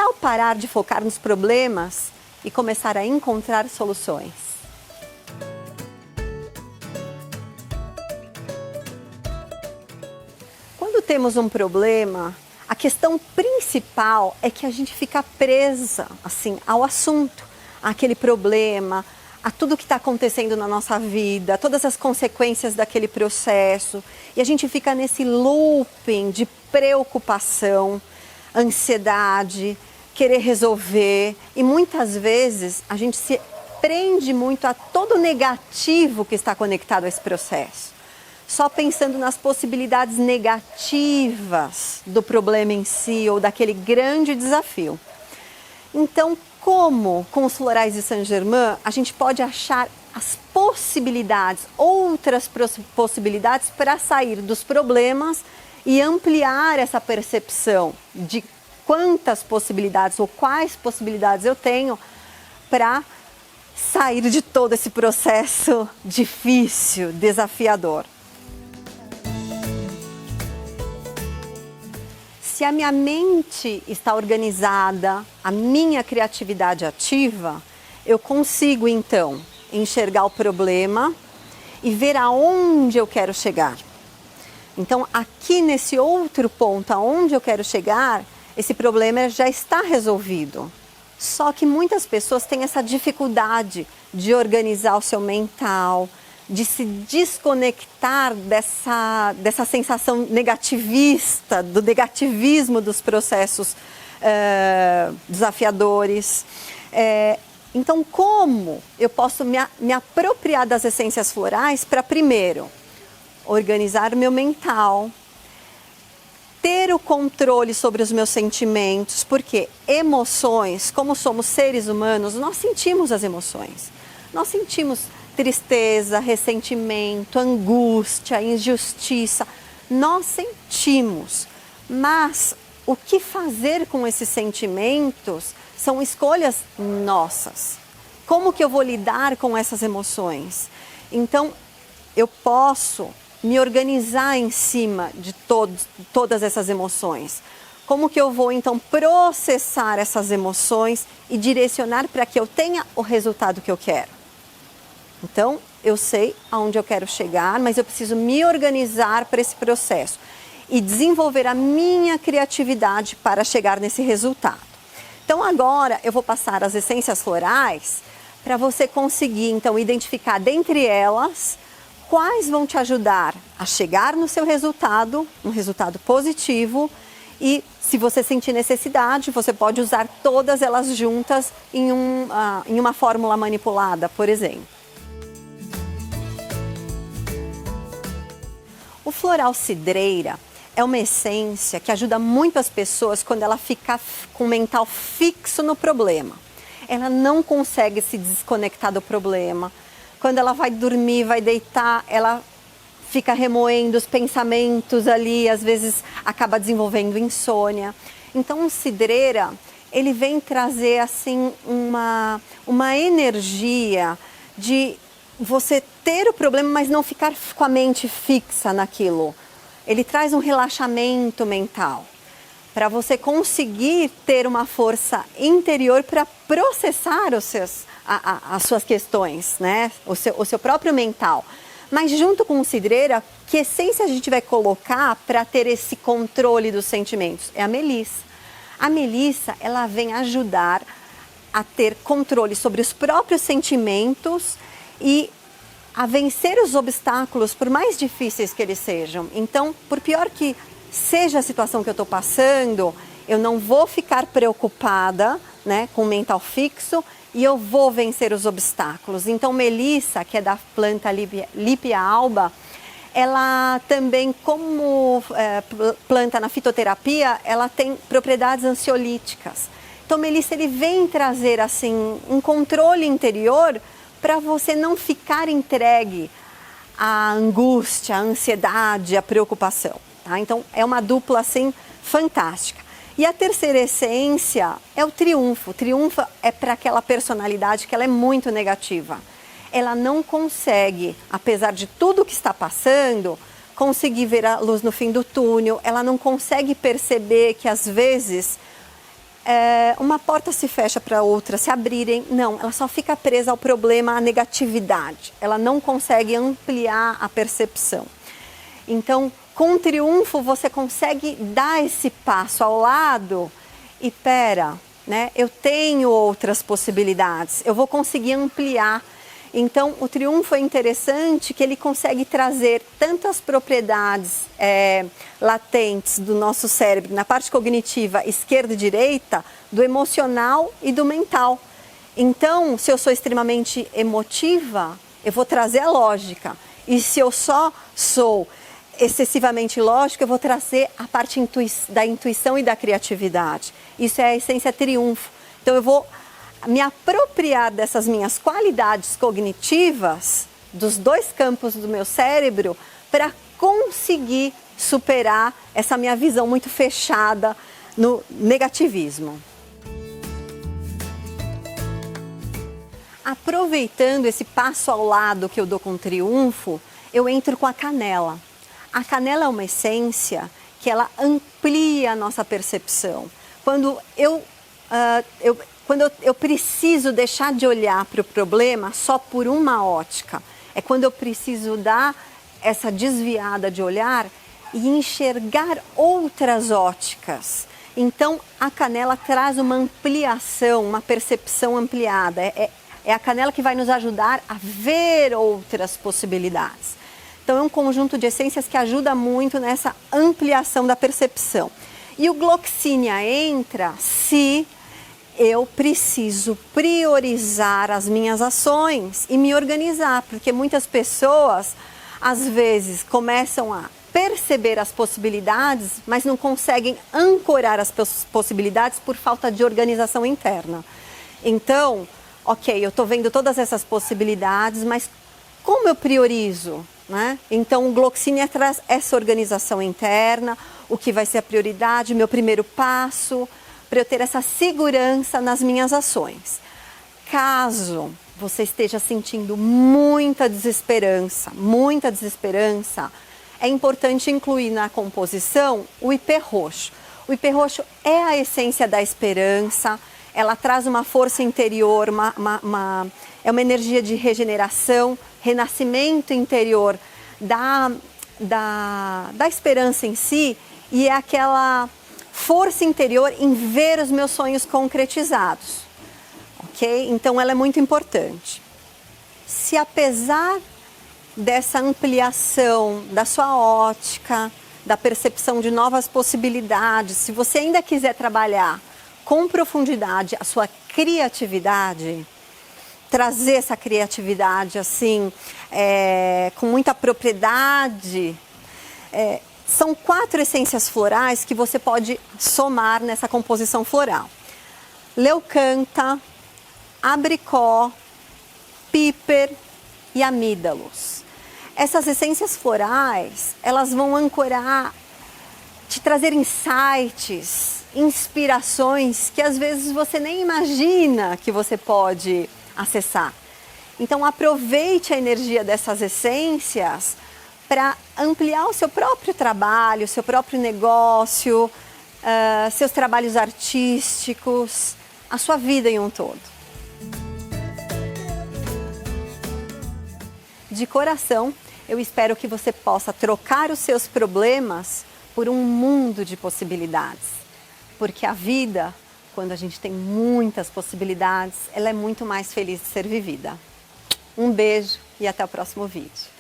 tal parar de focar nos problemas e começar a encontrar soluções? Quando temos um problema, a questão principal é que a gente fica presa assim, ao assunto, àquele problema, a tudo que está acontecendo na nossa vida, todas as consequências daquele processo. E a gente fica nesse looping de preocupação, ansiedade, querer resolver. E muitas vezes a gente se prende muito a todo o negativo que está conectado a esse processo. Só pensando nas possibilidades negativas do problema em si ou daquele grande desafio. Então, como com os florais de Saint-Germain, a gente pode achar as possibilidades, outras possibilidades para sair dos problemas e ampliar essa percepção de quantas possibilidades ou quais possibilidades eu tenho para sair de todo esse processo difícil, desafiador. Se a minha mente está organizada, a minha criatividade ativa, eu consigo então enxergar o problema e ver aonde eu quero chegar. Então, aqui nesse outro ponto, aonde eu quero chegar, esse problema já está resolvido. Só que muitas pessoas têm essa dificuldade de organizar o seu mental, de se desconectar dessa sensação negativista, do negativismo dos processos desafiadores. Então, como eu posso me apropriar das essências florais para, primeiro, organizar o meu mental, ter o controle sobre os meus sentimentos, porque emoções, como somos seres humanos, nós sentimos as emoções. Nós sentimos tristeza, ressentimento, angústia, injustiça. Nós sentimos, mas o que fazer com esses sentimentos são escolhas nossas. Como que eu vou lidar com essas emoções? Então, eu posso me organizar em cima de todas essas emoções. Como que eu vou, então, processar essas emoções e direcionar para que eu tenha o resultado que eu quero? Então, eu sei aonde eu quero chegar, mas eu preciso me organizar para esse processo e desenvolver a minha criatividade para chegar nesse resultado. Então, agora eu vou passar as essências florais para você conseguir, então, identificar dentre elas quais vão te ajudar a chegar no seu resultado, um resultado positivo. E se você sentir necessidade, você pode usar todas elas juntas em uma fórmula manipulada, por exemplo. O floral cidreira é uma essência que ajuda muito as pessoas quando ela fica com o mental fixo no problema. Ela não consegue se desconectar do problema. Quando ela vai dormir, vai deitar, ela fica remoendo os pensamentos ali, às vezes acaba desenvolvendo insônia. Então, o cidreira, ele vem trazer assim uma energia de você ter o problema, mas não ficar com a mente fixa naquilo. Ele traz um relaxamento mental para você conseguir ter uma força interior para processar as suas questões, né? O seu próprio mental. Mas junto com o cidreira, que essência a gente vai colocar para ter esse controle dos sentimentos? É a melissa. A melissa, ela vem ajudar a ter controle sobre os próprios sentimentos e a vencer os obstáculos, por mais difíceis que eles sejam. Então, por pior que seja a situação que eu estou passando, eu não vou ficar preocupada, né, com o mental fixo, e eu vou vencer os obstáculos. Então, melissa, que é da planta Lipia alba, ela também, como planta na fitoterapia, ela tem propriedades ansiolíticas. Então, melissa, ele vem trazer assim um controle interior para você não ficar entregue à angústia, à ansiedade, à preocupação. Tá? Então, é uma dupla assim fantástica. E a terceira essência é o triunfo. O triunfo é para aquela personalidade que ela é muito negativa. Ela não consegue, apesar de tudo que está passando, conseguir ver a luz no fim do túnel. Ela não consegue perceber que às vezes uma porta se fecha para outra se abrirem. Não, ela só fica presa ao problema, à negatividade. Ela não consegue ampliar a percepção. Então, com o triunfo, você consegue dar esse passo ao lado e né? Eu tenho outras possibilidades, eu vou conseguir ampliar. Então, o triunfo é interessante que ele consegue trazer tantas propriedades latentes do nosso cérebro, na parte cognitiva esquerda e direita, do emocional e do mental. Então, se eu sou extremamente emotiva, eu vou trazer a lógica. E se eu só sou excessivamente lógica, eu vou trazer a parte da intuição e da criatividade. Isso é a essência triunfo. Então, eu vou me apropriar dessas minhas qualidades cognitivas, dos dois campos do meu cérebro, para conseguir superar essa minha visão muito fechada no negativismo. Aproveitando esse passo ao lado que eu dou com o triunfo, eu entro com a canela. A canela é uma essência que ela amplia a nossa percepção. Quando eu preciso deixar de olhar para o problema só por uma ótica, é quando eu preciso dar essa desviada de olhar e enxergar outras óticas. Então, a canela traz uma ampliação, uma percepção ampliada. É a canela que vai nos ajudar a ver outras possibilidades. Então, é um conjunto de essências que ajuda muito nessa ampliação da percepção. E o Gloxinia entra se eu preciso priorizar as minhas ações e me organizar, porque muitas pessoas, às vezes, começam a perceber as possibilidades, mas não conseguem ancorar as possibilidades por falta de organização interna. Então, ok, eu estou vendo todas essas possibilidades, mas como eu priorizo? Né? Então, o Gloxinia traz essa organização interna, o que vai ser a prioridade, meu primeiro passo, para eu ter essa segurança nas minhas ações. Caso você esteja sentindo muita desesperança, é importante incluir na composição o ipê roxo. O ipê roxo é a essência da esperança, ela traz uma força interior, é uma energia de regeneração, renascimento interior da esperança em si, e é aquela força interior em ver os meus sonhos concretizados, ok? Então ela é muito importante. Se apesar dessa ampliação da sua ótica, da percepção de novas possibilidades, se você ainda quiser trabalhar com profundidade a sua criatividade, trazer essa criatividade assim, com muita propriedade, são 4 essências florais que você pode somar nessa composição floral. Leucanta, abricó, píper e amídalos. Essas essências florais, elas vão ancorar, te trazer insights, inspirações que às vezes você nem imagina que você pode acessar. Então aproveite a energia dessas essências para ampliar o seu próprio trabalho, seu próprio negócio, seus trabalhos artísticos, a sua vida em um todo. De coração, eu espero que você possa trocar os seus problemas por um mundo de possibilidades. Porque a vida, quando a gente tem muitas possibilidades, ela é muito mais feliz de ser vivida. Um beijo e até o próximo vídeo.